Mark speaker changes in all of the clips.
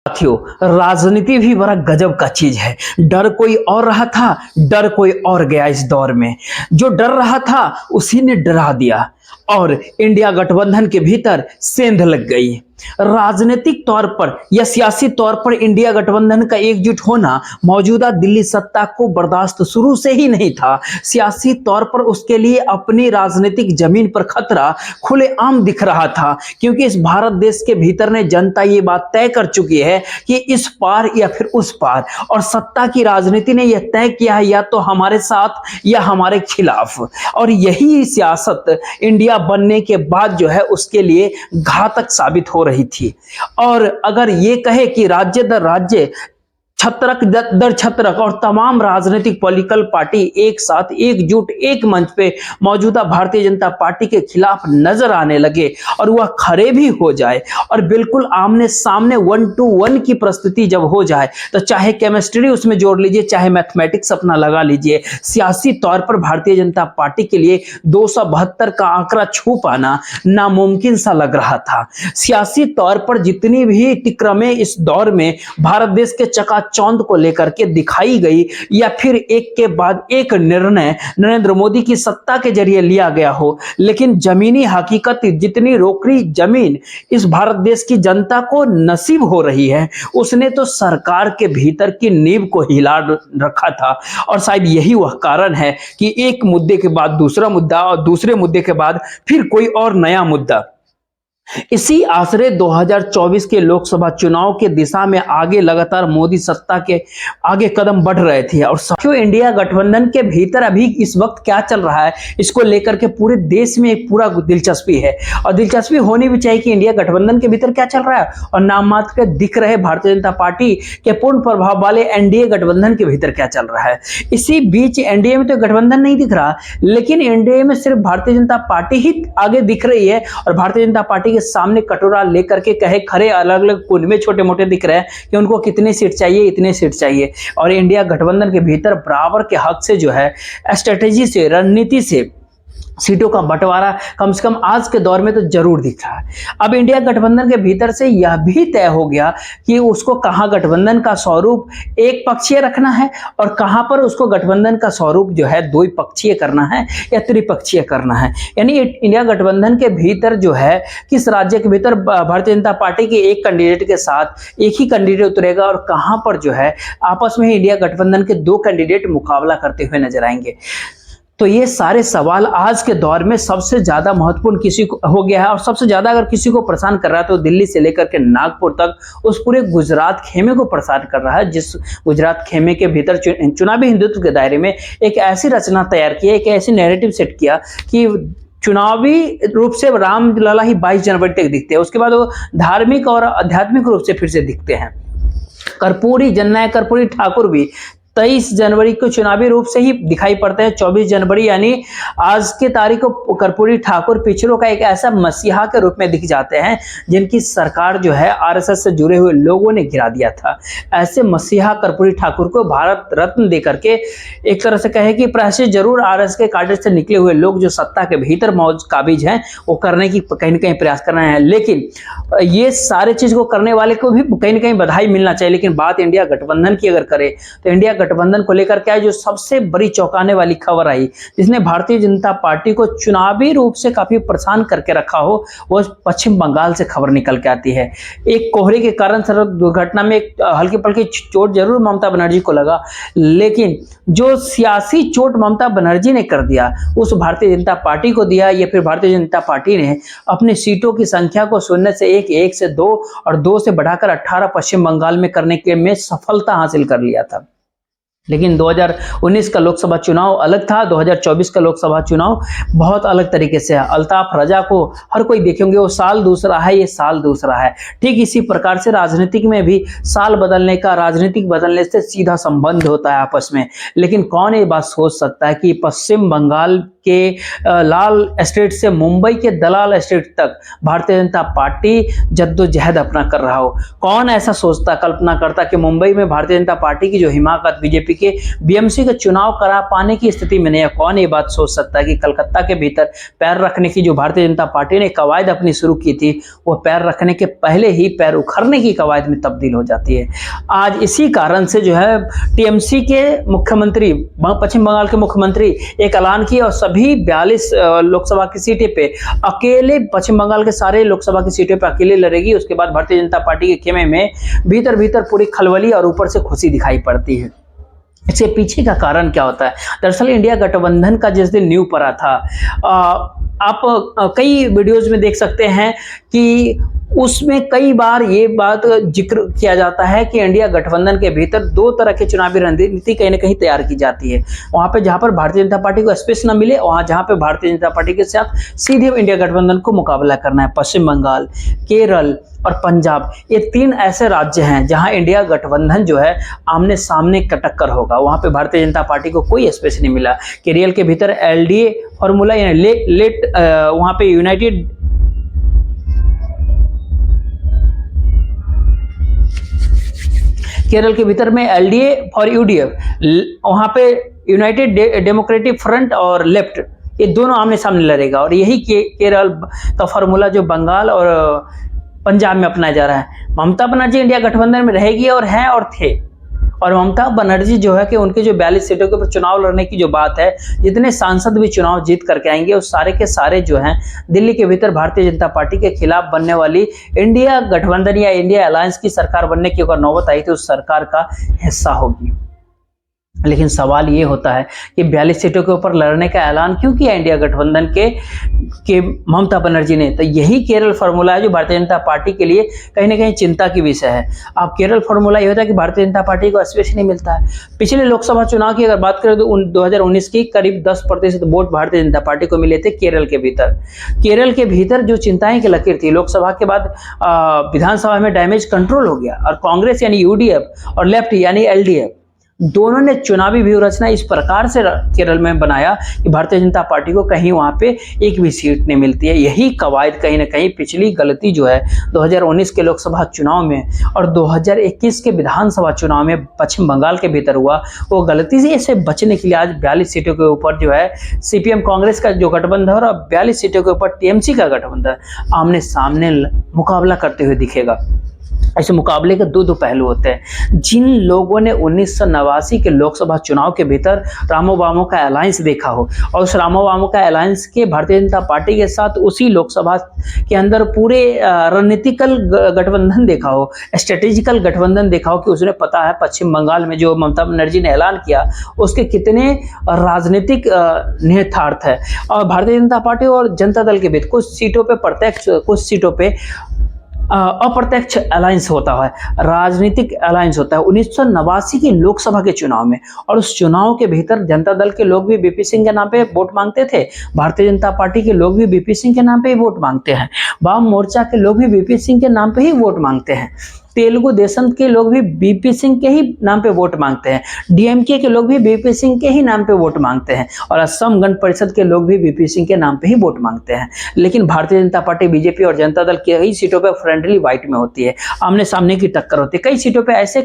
Speaker 1: साथियों, राजनीति भी बड़ा गजब का चीज है। डर कोई और रहा था, डर कोई और गया। इस दौर में जो डर रहा था उसी ने डरा दिया और इंडिया गठबंधन के भीतर सेंध लग गई। राजनीतिक तौर पर या सियासी तौर पर इंडिया गठबंधन का एकजुट होना मौजूदा दिल्ली सत्ता को बर्दाश्त शुरू से ही नहीं था। सियासी तौर पर उसके लिए अपनी राजनीतिक जमीन पर खतरा खुलेआम दिख रहा था, क्योंकि इस भारत देश के भीतर ने जनता ये बात तय कर चुकी है कि इस पार या फिर उस पार, और सत्ता की राजनीति ने यह तय किया है या तो हमारे साथ या हमारे खिलाफ। और यही सियासत इंडिया बनने के बाद जो है उसके लिए घातक साबित हो रही थी। और अगर ये कहे कि राज्य दर राज्य, छत्रक दर छत्रक और तमाम राजनीतिक पॉलिटिकल पार्टी एक साथ एकजुट एक मंच पे मौजूदा भारतीय जनता पार्टी के खिलाफ नजर आने लगे और वह खड़े भी हो जाए और बिल्कुल आमने सामने 1-to-1 की प्रस्तुति जब हो जाए, तो चाहे केमिस्ट्री उसमें जोड़ लीजिए, चाहे मैथमेटिक्स अपना लगा लीजिए, सियासी तौर पर भारतीय जनता पार्टी के लिए 272 का आंकड़ा छू पाना नामुमकिन सा लग रहा था। सियासी तौर पर जितनी भी टिक्रमें इस दौर में भारत देश के चौंध को लेकर के दिखाई गई या फिर एक के बाद एक निर्णय नरेंद्र मोदी की सत्ता के जरिए लिया गया हो, लेकिन जमीनी हकीकत जितनी रोकड़ी जमीन इस भारत देश की जनता को नसीब हो रही है, उसने तो सरकार के भीतर की नींव को हिला रखा था। और शायद यही वह कारण है कि एक मुद्दे के बाद दूसरा मुद्दा और दूसरे मुद्दे के बाद फिर कोई और नया मुद्दा, इसी आसरे 2024 के लोकसभा चुनाव के दिशा में आगे लगातार मोदी सत्ता के आगे कदम बढ़ रहे थे। और साथियों, इंडिया गठबंधन के भीतर अभी इस वक्त क्या चल रहा है, इसको लेकर के पूरे देश में एक पूरा दिलचस्पी है और दिलचस्पी होनी भी चाहिए कि इंडिया गठबंधन के भीतर क्या चल रहा है और नाम मात्र के दिख रहे भारतीय जनता पार्टी के पूर्ण प्रभाव वाले एनडीए गठबंधन के भीतर क्या चल रहा है। इसी बीच एनडीए में तो गठबंधन नहीं दिख रहा, लेकिन एनडीए में सिर्फ भारतीय जनता पार्टी ही आगे दिख रही है और भारतीय जनता पार्टी के सामने कटोरा लेकर के कहे खड़े अलग अलग कुंड में छोटे मोटे दिख रहे हैं कि उनको कितनी सीट चाहिए, इतने सीट चाहिए। और इंडिया गठबंधन के भीतर बराबर के हक से जो है स्ट्रेटेजी से, रणनीति से सीटों का बंटवारा कम से कम आज के दौर में तो जरूर दिख रहा है। अब इंडिया गठबंधन के भीतर से यह भी तय हो गया कि उसको कहां गठबंधन का स्वरूप एक पक्षीय रखना है और कहां पर उसको गठबंधन का स्वरूप जो है द्विपक्षीय करना है या त्रिपक्षीय करना है। यानी इंडिया गठबंधन के भीतर जो है किस राज्य के भीतर भारतीय जनता पार्टी के एक कैंडिडेट के साथ एक ही कैंडिडेट उतरेगा और कहां पर जो है आपस में इंडिया गठबंधन के दो कैंडिडेट मुकाबला करते हुए नजर आएंगे। तो ये सारे सवाल आज के दौर में सबसे ज्यादा महत्वपूर्ण किसी को हो गया है और सबसे ज्यादा अगर किसी को परेशान कर रहा है तो दिल्ली से लेकर के नागपुर तक उस पूरे गुजरात खेमे को परेशान कर रहा है, जिस गुजरात खेमे के भीतर चुनावी हिंदुत्व के दायरे में एक ऐसी रचना तैयार की, एक ऐसी नैरेटिव सेट किया कि चुनावी रूप से रामलला ही 22 जनवरी तक दिखते हैं, उसके बाद वो धार्मिक और आध्यात्मिक रूप से फिर से दिखते हैं। कर्पूरी जननायक कर्पूरी ठाकुर भी 23 जनवरी को चुनावी रूप से ही दिखाई पड़ते हैं। 24 जनवरी यानी आज की तारीख को कर्पूरी ठाकुर पिछड़ों का एक ऐसा मसीहा के रूप में दिख जाते हैं जिनकी सरकार जो है आरएसएस से जुड़े हुए लोगों ने गिरा दिया था। ऐसे मसीहा कर्पूरी ठाकुर को भारत रत्न देकर के एक तरह से कहे कि प्रायश्चित जरूर आरएसएस के काडर से निकले हुए लोग जो सत्ता के भीतर मौज काबिज हैं वो करने की कहीं ना कहीं प्रयास कर रहे हैं। लेकिन ये सारे चीज को करने वाले को भी कहीं ना कहीं बधाई मिलना चाहिए। लेकिन बात इंडिया गठबंधन की अगर करें तो इंडिया गठबंधन को लेकर क्या है जो सबसे बड़ी चौंकाने वाली खबर आई, जिसने भारतीय जनता पार्टी को चुनावी रूप से काफी परेशान करके रखा हो, वो पश्चिम बंगाल से खबर निकल के आती है। एक कोहरे के कारण सड़क दुर्घटना में एक हल्की पल्की चोट जरूर ममता बनर्जी को लगा, लेकिन जो सियासी चोट ममता बनर्जी ने कर दिया उस भारतीय जनता पार्टी को दिया, या फिर भारतीय जनता पार्टी ने अपनी सीटों की संख्या को 0 से 1, 1 से 2 और 2 से बढ़ाकर 18 पश्चिम बंगाल में करने के में सफलता हासिल कर लिया था। लेकिन 2019 का लोकसभा चुनाव अलग था, 2024 का लोकसभा चुनाव बहुत अलग तरीके से है। अल्ताफ रजा को हर कोई देखेंगे, वो साल दूसरा है, ये साल दूसरा है। ठीक इसी प्रकार से राजनीतिक में भी साल बदलने का, राजनीतिक बदलने से सीधा संबंध होता है आपस में। लेकिन कौन ये बात सोच सकता है कि पश्चिम बंगाल के लाल एस्टेट से मुंबई के दलाल एस्टेट तक भारतीय जनता पार्टी जद्दोजहद अपना कर रहा हो। कौन ऐसा सोचता, कल्पना करता कि मुंबई में भारतीय जनता पार्टी की जो हिमाकत, बीजेपी के बीएमसी का चुनाव करा पाने की स्थिति में नहीं है। कौन ये बात सोच सकता है कि कलकत्ता के भीतर पैर रखने की जो भारतीय जनता पार्टी ने कवायद अपनी शुरू की थी, वो पैर रखने के पहले ही पैर उखड़ने की कवायद में तब्दील हो जाती है। आज इसी कारण से जो है टीएमसी के मुख्यमंत्री, पश्चिम बंगाल के मुख्यमंत्री एक ऐलान किया और सभी 42 लोकसभा की सीटें पे अकेले, पश्चिम बंगाल के सारे लोकसभा की सीटें पे अकेले लड़ेगी। उसके बाद भारतीय जनता पार्टी के खेमे में भीतर भीतर पूरी खलबली और ऊपर से खुशी दिखाई पड़ती है। इसके पीछे का कारण क्या होता है? दरअसल इंडिया गठबंधन का जिस दिन नींव पड़ा था, आप कई वीडियोज में देख सकते हैं कि उसमें कई बार ये बात जिक्र किया जाता है कि इंडिया गठबंधन के भीतर दो तरह की चुनावी रणनीति कहीं ना कहीं तैयार की जाती है। वहां पे जहां पर भारतीय जनता पार्टी को स्पेस न मिले, वहां जहां पे भारतीय जनता पार्टी के साथ सीधे इंडिया गठबंधन को मुकाबला करना है। पश्चिम बंगाल, केरल और पंजाब, ये 3 ऐसे राज्य हैं जहां इंडिया गठबंधन जो है आमने सामने का टक्कर होगा। वहां पे भारतीय जनता पार्टी को कोई स्पेस नहीं मिला। केरल के भीतर एलडीए फॉर्मूला यानी वहां पे यूनाइटेड केरल के भीतर में एलडीए फॉर यूडीएफ, वहां पे यूनाइटेड डेमोक्रेटिक फ्रंट और लेफ्ट, ये दोनों आमने सामने लड़ेगा। और यही केरल का फॉर्मूला जो बंगाल और पंजाब में अपनाया जा रहा है। ममता बनर्जी इंडिया गठबंधन में रहेगी और हैं और थे। और ममता बनर्जी जो है कि उनके जो 42 सीटों के ऊपर चुनाव लड़ने की जो बात है, जितने सांसद भी चुनाव जीत करके आएंगे वो सारे के सारे जो हैं दिल्ली के भीतर भारतीय जनता पार्टी के खिलाफ बनने वाली इंडिया गठबंधन या इंडिया अलायंस की सरकार बनने की अगर नौबत आई तो उस सरकार का हिस्सा होगी। लेकिन सवाल ये होता है कि 42 सीटों के ऊपर लड़ने का ऐलान क्यों किया इंडिया गठबंधन के ममता बनर्जी ने? तो यही केरल फार्मूला है जो भारतीय जनता पार्टी के लिए कहीं ना कहीं चिंता की विषय है। अब केरल फार्मूला ये होता है कि भारतीय जनता पार्टी को स्पेस नहीं मिलता है। पिछले लोकसभा चुनाव की अगर बात करें तो 2019 की करीब 10% वोट भारतीय जनता पार्टी को मिले थे केरल के भीतर। केरल के भीतर जो चिंताएं की लकीर थी, लोकसभा के बाद विधानसभा में डैमेज कंट्रोल हो गया और कांग्रेस यानी यूडीएफ और लेफ्ट यानी एलडीएफ दोनों ने चुनावी व्यूहरचना इस प्रकार से केरल में बनाया कि भारतीय जनता पार्टी को कहीं वहां पे एक भी सीट नहीं मिलती है। यही कवायद कहीं ना कहीं पिछली गलती जो है 2019 के लोकसभा चुनाव में और 2021 के विधानसभा चुनाव में पश्चिम बंगाल के भीतर हुआ, वो गलती से इसे बचने के लिए आज 42 सीटों के ऊपर जो है सीपीएम कांग्रेस का जो गठबंधन और 42 सीटों के ऊपर टीएमसी का गठबंधन आमने सामने मुकाबला करते हुए दिखेगा। ऐसे मुकाबले के दो पहलू होते हैं। जिन लोगों ने 1989 के लोकसभा चुनाव के भीतर रामो वामो का अलायंस देखा हो और उस रामो वामो का अलायंस के भारतीय जनता पार्टी के साथ उसी लोकसभा के अंदर पूरे रणनीतिकल गठबंधन देखा हो, स्ट्रेटेजिकल गठबंधन देखा हो कि उसने पता है पश्चिम बंगाल में जो ममता बनर्जी ने ऐलान किया उसके कितने राजनीतिक निहितार्थ है। और भारतीय जनता पार्टी और जनता दल के बीच कुछ सीटों पे प्रत्यक्ष, कुछ सीटों पे अप्रत्यक्ष अलायंस होता है, राजनीतिक अलायंस होता है 1989 की लोकसभा के चुनाव में। और उस चुनाव के भीतर जनता दल के लोग भी बीपी सिंह के नाम पे वोट मांगते थे, भारतीय जनता पार्टी के लोग भी बीपी सिंह के नाम पे ही वोट मांगते हैं, वाम मोर्चा के लोग भी बीपी सिंह के नाम पे ही वोट मांगते हैं, तेलुगु देशम के लोग भी बीपी सिंह के ही नाम पे वोट मांगते हैं, डीएमके के लोग भी बीपी सिंह के ही नाम पे वोट मांगते हैं और असम गण परिषद के लोग भी बीपी सिंह के नाम पे ही वोट मांगते हैं। लेकिन भारतीय जनता पार्टी, बीजेपी और जनता दल कई सीटों पे फ्रेंडली वाइट में होती है, आमने सामने की टक्कर होती है। कई सीटों पे ऐसे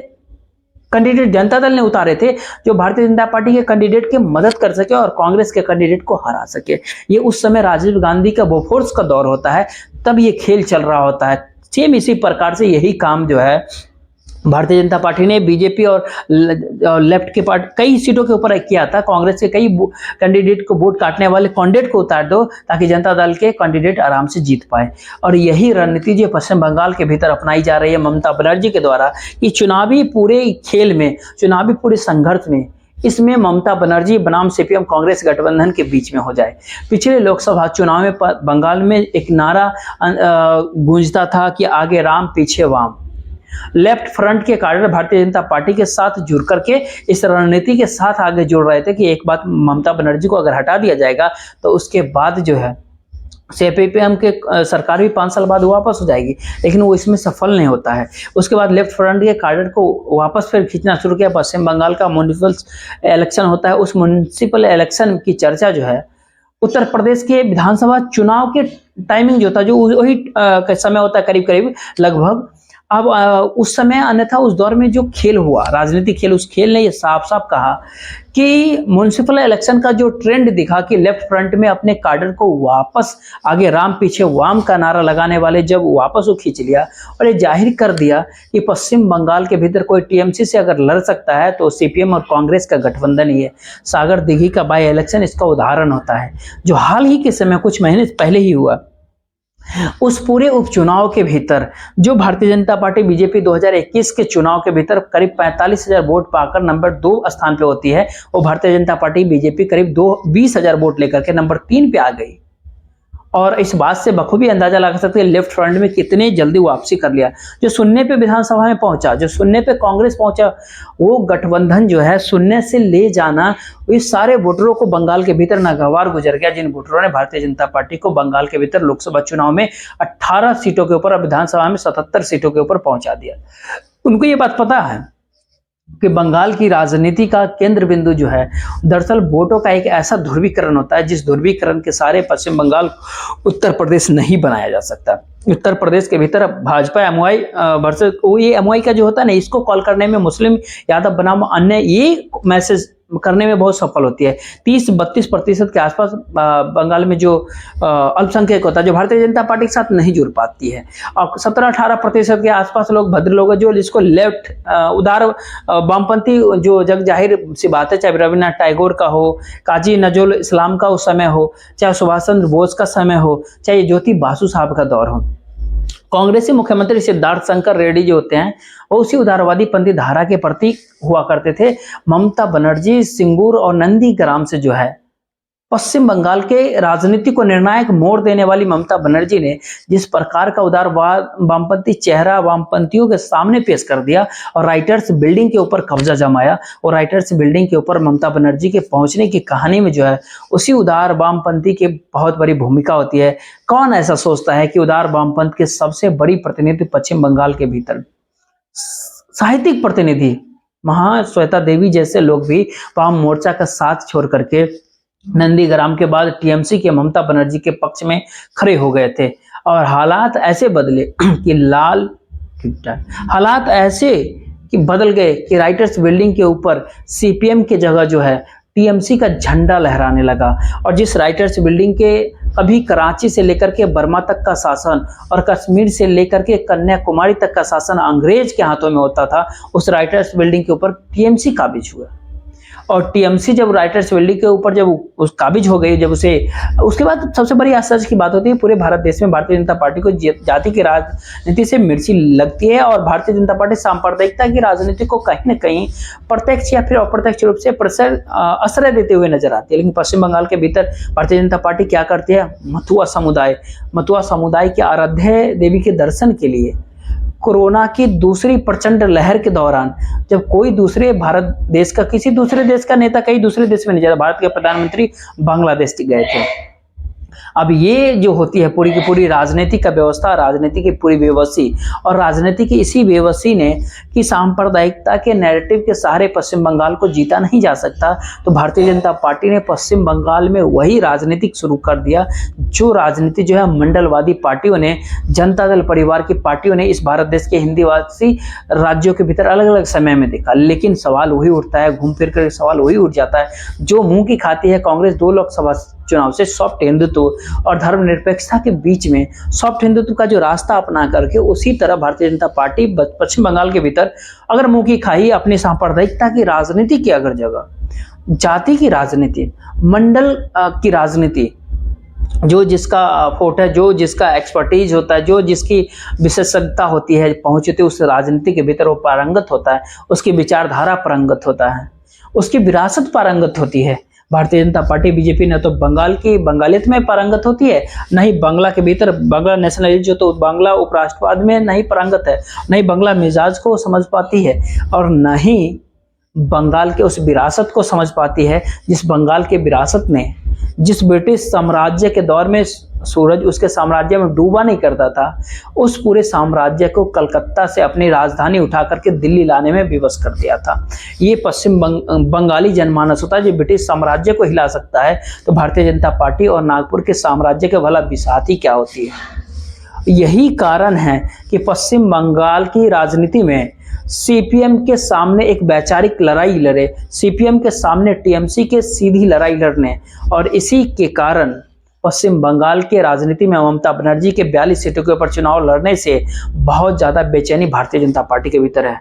Speaker 1: कैंडिडेट जनता दल ने उतारे थे जो भारतीय जनता पार्टी के कैंडिडेट की मदद कर सके और कांग्रेस के कैंडिडेट को हरा सके। ये उस समय राजीव गांधी का बोफोर्स का दौर होता है, तब ये खेल चल रहा होता है। सेम इसी प्रकार से यही काम जो है भारतीय जनता पार्टी ने बीजेपी और लेफ्ट के पार्ट कई सीटों के ऊपर किया था। कांग्रेस के कई कैंडिडेट को वोट काटने वाले कैंडिडेट को उतार दो ताकि जनता दल के कैंडिडेट आराम से जीत पाए। और यही रणनीति जो पश्चिम बंगाल के भीतर अपनाई जा रही है ममता बनर्जी के द्वारा कि चुनावी पूरे खेल में, चुनावी पूरे संघर्ष में, इसमें ममता बनर्जी बनाम सीपीएम कांग्रेस गठबंधन के बीच में हो जाए। पिछले लोकसभा चुनाव में बंगाल में एक नारा गूंजता था कि आगे राम पीछे वाम। लेफ्ट फ्रंट के कार्डर भारतीय जनता पार्टी के साथ जुड़ करके इस रणनीति के साथ आगे जुड़ रहे थे कि एक बात ममता बनर्जी को अगर हटा दिया जाएगा तो उसके बाद जो है सीपीएम के सरकार भी 5 साल बाद वापस हो जाएगी, लेकिन वो इसमें सफल नहीं होता है। उसके बाद लेफ्ट फ्रंट के कार्डर को वापस फिर खींचना शुरू किया। पश्चिम बंगाल का म्युनिसिपल इलेक्शन होता है, उस म्युनिसिपल इलेक्शन की चर्चा जो है उत्तर प्रदेश के विधानसभा चुनाव के टाइमिंग जो था, जो वही समय होता है करीब करीब लगभग अब उस समय अन्यथा उस दौर में जो खेल हुआ, राजनीतिक खेल, उस खेल ने ये साफ साफ कहा कि म्युनिसिपल इलेक्शन का जो ट्रेंड दिखा कि लेफ्ट फ्रंट में अपने कार्डर को वापस, आगे राम पीछे वाम का नारा लगाने वाले जब वापस वो खींच लिया और ये जाहिर कर दिया कि पश्चिम बंगाल के भीतर कोई टीएमसी से अगर लड़ सकता है तो सीपीएम और कांग्रेस का गठबंधन ही है। सागर दिघी का बाई इलेक्शन इसका उदाहरण होता है, जो हाल ही के समय कुछ महीने पहले ही हुआ। उस पूरे उपचुनाव के भीतर जो भारतीय जनता पार्टी बीजेपी 2021 के चुनाव के भीतर करीब 45,000 वोट पाकर नंबर 2 स्थान पे होती है, वो भारतीय जनता पार्टी बीजेपी करीब 20,000 वोट लेकर के नंबर 3 पे आ गई। और इस बात से बखूबी अंदाजा लगा सकते हैं लेफ्ट फ्रंट में कितने जल्दी वापसी कर लिया। जो शून्य पे विधानसभा में पहुंचा, जो शून्य पे कांग्रेस पहुंचा, वो गठबंधन जो है शून्य से ले जाना इस सारे वोटरों को बंगाल के भीतर नागवार गुजर गया, जिन वोटरों ने भारतीय जनता पार्टी को बंगाल के भीतर लोकसभा चुनाव में 18 सीटों के ऊपर और विधानसभा में 77 सीटों के ऊपर पहुंचा दिया। उनको ये बात पता है कि बंगाल की राजनीति का केंद्र बिंदु जो है दरअसल वोटों का एक ऐसा ध्रुवीकरण होता है जिस ध्रुवीकरण के सारे पश्चिम बंगाल उत्तर प्रदेश नहीं बनाया जा सकता। उत्तर प्रदेश के भीतर भाजपा एमओआई वर्सेस ये एमओआई का जो होता है ना, इसको कॉल करने में मुस्लिम यादव बनाम अन्य ये मैसेज करने में बहुत सफल होती है। 30-32% के आसपास बंगाल में जो अल्पसंख्यक होता है जो भारतीय जनता पार्टी के साथ नहीं जुड़ पाती है, और 17-18% के आसपास लोग भद्र लोग जो जिसको लेफ्ट उदार वामपंथी जो जग जाहिर सी बात है, चाहे रविन्द्रनाथ टैगोर का हो, काजी नजरुल इस्लाम का उस समय हो, चाहे सुभाष चंद्र बोस का समय हो, चाहे ज्योति बासु साहब का दौर हो। कांग्रेसी मुख्यमंत्री सिद्धार्थ शंकर रेड्डी जो होते हैं वो उसी उदारवादी पंथी धारा के प्रतीक हुआ करते थे। ममता बनर्जी सिंगूर और नंदीग्राम से जो है पश्चिम बंगाल के राजनीति को निर्णायक मोड़ देने वाली ममता बनर्जी ने जिस प्रकार का उदारवाद वामपंथी चेहरा वामपंथियों के सामने पेश कर दिया और राइटर्स बिल्डिंग के ऊपर कब्जा जमाया, और राइटर्स बिल्डिंग के ऊपर ममता बनर्जी के पहुंचने की कहानी में जो है उसी उदार वामपंथी की बहुत बड़ी भूमिका होती है। कौन ऐसा सोचता है कि उदार वामपंथ के सबसे बड़ी प्रतिनिधि पश्चिम बंगाल के भीतर साहित्यिक प्रतिनिधि महाश्वेता देवी जैसे लोग भी वाम मोर्चा का साथ छोड़ करके नंदीग्राम के बाद टीएमसी के ममता बनर्जी के पक्ष में खड़े हो गए थे। और हालात ऐसे बदले कि बदल गए कि राइटर्स बिल्डिंग के ऊपर सीपीएम की जगह जो है टीएमसी का झंडा लहराने लगा। और जिस राइटर्स बिल्डिंग के कभी कराची से लेकर के बर्मा तक का शासन और कश्मीर से लेकर के कन्याकुमारी तक का शासन अंग्रेज के हाथों में होता था, उस राइटर्स बिल्डिंग के ऊपर टीएमसी काबिज हुआ। और टीएमसी जब राइटर्स बिल्डिंग के ऊपर जब उस काबिज हो गई, जब उसे उसके बाद सबसे बड़ी आश्चर्य की बात होती है पूरे भारत देश में भारतीय जनता पार्टी को जाति की राजनीति से मिर्ची लगती है और भारतीय जनता पार्टी सांप्रदायिकता की राजनीति को कहीं न कहीं प्रत्यक्ष या फिर अप्रत्यक्ष रूप से आश्रय देते हुए नजर आती है। लेकिन पश्चिम बंगाल के भीतर भारतीय जनता पार्टी क्या करती है, मथुआ समुदाय की आराध्य देवी के दर्शन के लिए कोरोना की दूसरी प्रचंड लहर के दौरान जब कोई दूसरे भारत देश का किसी दूसरे देश का नेता कहीं दूसरे देश में नहीं जाता, भारत के प्रधानमंत्री बांग्लादेश गए थे। अब ये जो होती है पूरी की पूरी राजनीति का व्यवस्था, राजनीति की पूरी बेबसी, और राजनीति की इसी बेबसी ने कि सांप्रदायिकता के नैरेटिव के सहारे पश्चिम बंगाल को जीता नहीं जा सकता, तो भारतीय जनता पार्टी ने पश्चिम बंगाल में वही राजनीति शुरू कर दिया जो राजनीति जो है मंडलवादी पार्टियों ने, जनता दल परिवार की पार्टियों ने इस भारत देश के हिंदीवासी राज्यों के भीतर अलग अलग समय में देखा। लेकिन सवाल वही उठता है, घूम फिर कर सवाल वही उठ जाता है जो मुंह की खाती है कांग्रेस 2 लोकसभा चुनाव से सॉफ्ट हिंदुत्व और धर्मनिरपेक्षता के बीच में सॉफ्ट हिंदुत्व का जो रास्ता अपना करके उसी तरह भारतीय जनता पार्टी पश्चिम बंगाल के भीतर अगर मुंह की खाई अपनी सांप्रदायिकता की राजनीति की अगर जगह जाति की राजनीति, मंडल की राजनीति, जो जिसका फोट है, जो जिसका एक्सपर्टीज होता है, जो जिसकी विशेषज्ञता होती है, पहुंचते उस राजनीति के भीतर वो पारंगत होता है, उसकी विचारधारा पारंगत होता है, उसकी विरासत पारंगत होती है। भारतीय जनता पार्टी बीजेपी न तो बंगाल की बंगालियत में पारंगत होती है, न ही बांग्ला के भीतर बांग्ला नेशनलिज्म जो तो बांग्ला उपराष्ट्रवाद में नहीं पारंगत है, न ही बांग्ला मिजाज को समझ पाती है, और न ही बंगाल के उस विरासत को समझ पाती है जिस बंगाल के विरासत में जिस ब्रिटिश साम्राज्य के दौर में सूरज उसके साम्राज्य में डूबा नहीं करता था, उस पूरे साम्राज्य को कलकत्ता से अपनी राजधानी उठा करके दिल्ली लाने में विवश कर दिया था। ये पश्चिम बंगाली जनमानस होता है जो ब्रिटिश साम्राज्य को हिला सकता है, तो भारतीय जनता पार्टी और नागपुर के साम्राज्य के भला बिसाती क्या होती है। यही कारण है कि पश्चिम बंगाल की राजनीति में सीपीएम के सामने एक वैचारिक लड़ाई लड़े, सीपीएम के सामने टीएमसी के सीधी लड़ाई लड़ने, और इसी के कारण पश्चिम बंगाल के राजनीति में ममता बनर्जी के 42 सीटों के ऊपर चुनाव लड़ने से बहुत ज्यादा बेचैनी भारतीय जनता पार्टी के भीतर है।